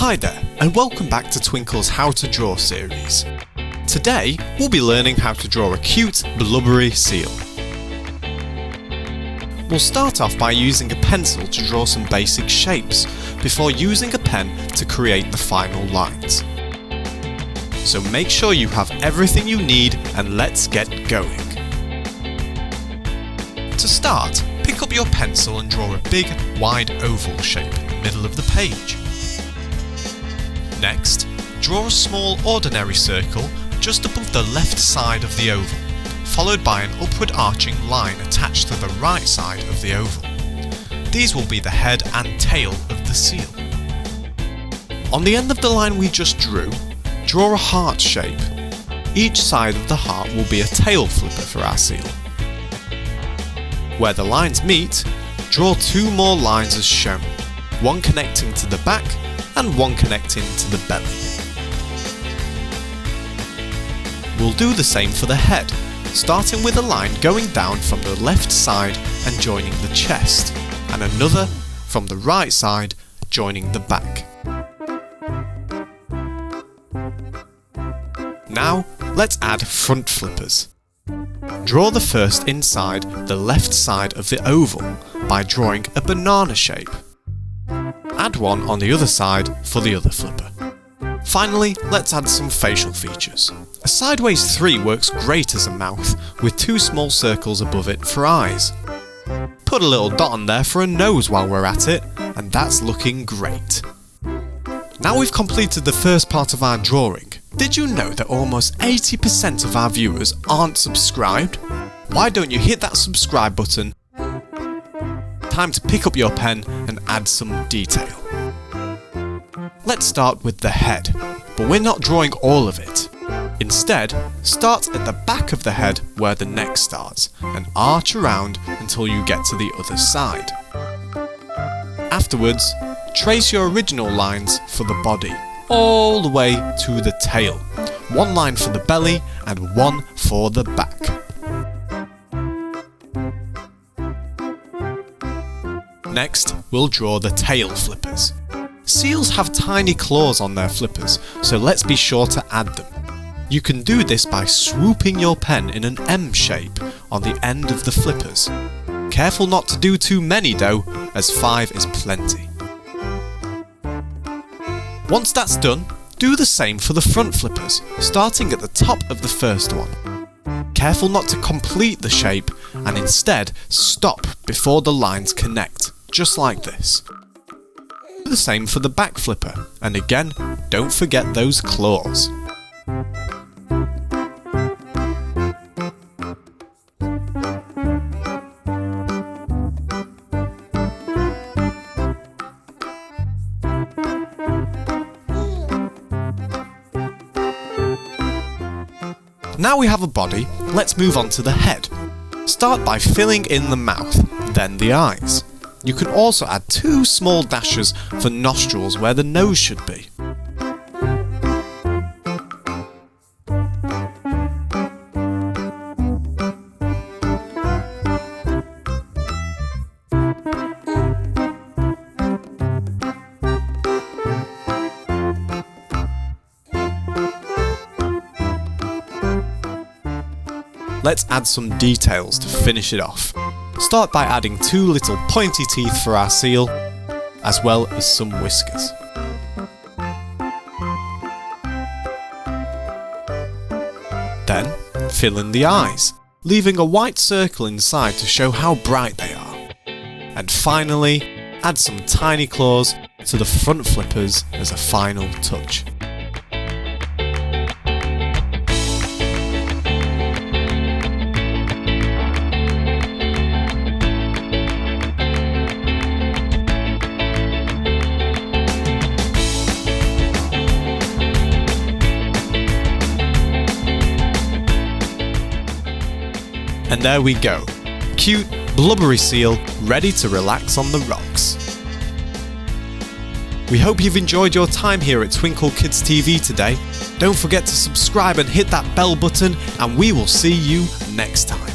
Hi there, and welcome back to Twinkl's How to Draw series. Today, we'll be learning how to draw a cute, blubbery seal. We'll start off by using a pencil to draw some basic shapes, before using a pen to create the final lines. So make sure you have everything you need and let's get going. To start, pick up your pencil and draw a big, wide oval shape in the middle of the page. Next, draw a small ordinary circle just above the left side of the oval, followed by an upward arching line attached to the right side of the oval. These will be the head and tail of the seal. On the end of the line we just drew, draw a heart shape. Each side of the heart will be a tail flipper for our seal. Where the lines meet, draw two more lines as shown, one connecting to the back and one connecting to the belly. We'll do the same for the head, starting with a line going down from the left side and joining the chest, and another from the right side joining the back. Now, let's add front flippers. Draw the first inside the left side of the oval by drawing a banana shape. Add one on the other side for the other flipper. Finally, let's add some facial features. A sideways 3 works great as a mouth, with two small circles above it for eyes. Put a little dot on there for a nose while we're at it, and that's looking great. Now we've completed the first part of our drawing. Did you know that almost 80% of our viewers aren't subscribed? Why don't you hit that subscribe button? Time to pick up your pen and add some detail. Let's start with the head, but we're not drawing all of it. Instead, start at the back of the head where the neck starts and arch around until you get to the other side. Afterwards, trace your original lines for the body, all the way to the tail. One line for the belly and one for the back. Next, we'll draw the tail flippers. Seals have tiny claws on their flippers, so let's be sure to add them. You can do this by swooping your pen in an M shape on the end of the flippers. Careful not to do too many though, as 5 is plenty. Once that's done, do the same for the front flippers, starting at the top of the first one. Careful not to complete the shape and instead stop before the lines connect, just like this. Do the same for the back flipper, and again, don't forget those claws. Now we have a body, let's move on to the head. Start by filling in the mouth, then the eyes. You can also add 2 small dashes for nostrils where the nose should be. Let's add some details to finish it off. Start by adding 2 little pointy teeth for our seal, as well as some whiskers. Then, fill in the eyes, leaving a white circle inside to show how bright they are. And finally, add some tiny claws to the front flippers as a final touch. And there we go, cute, blubbery seal ready to relax on the rocks. We hope you've enjoyed your time here at Twinkl Kids TV today. Don't forget to subscribe and hit that bell button, and we will see you next time.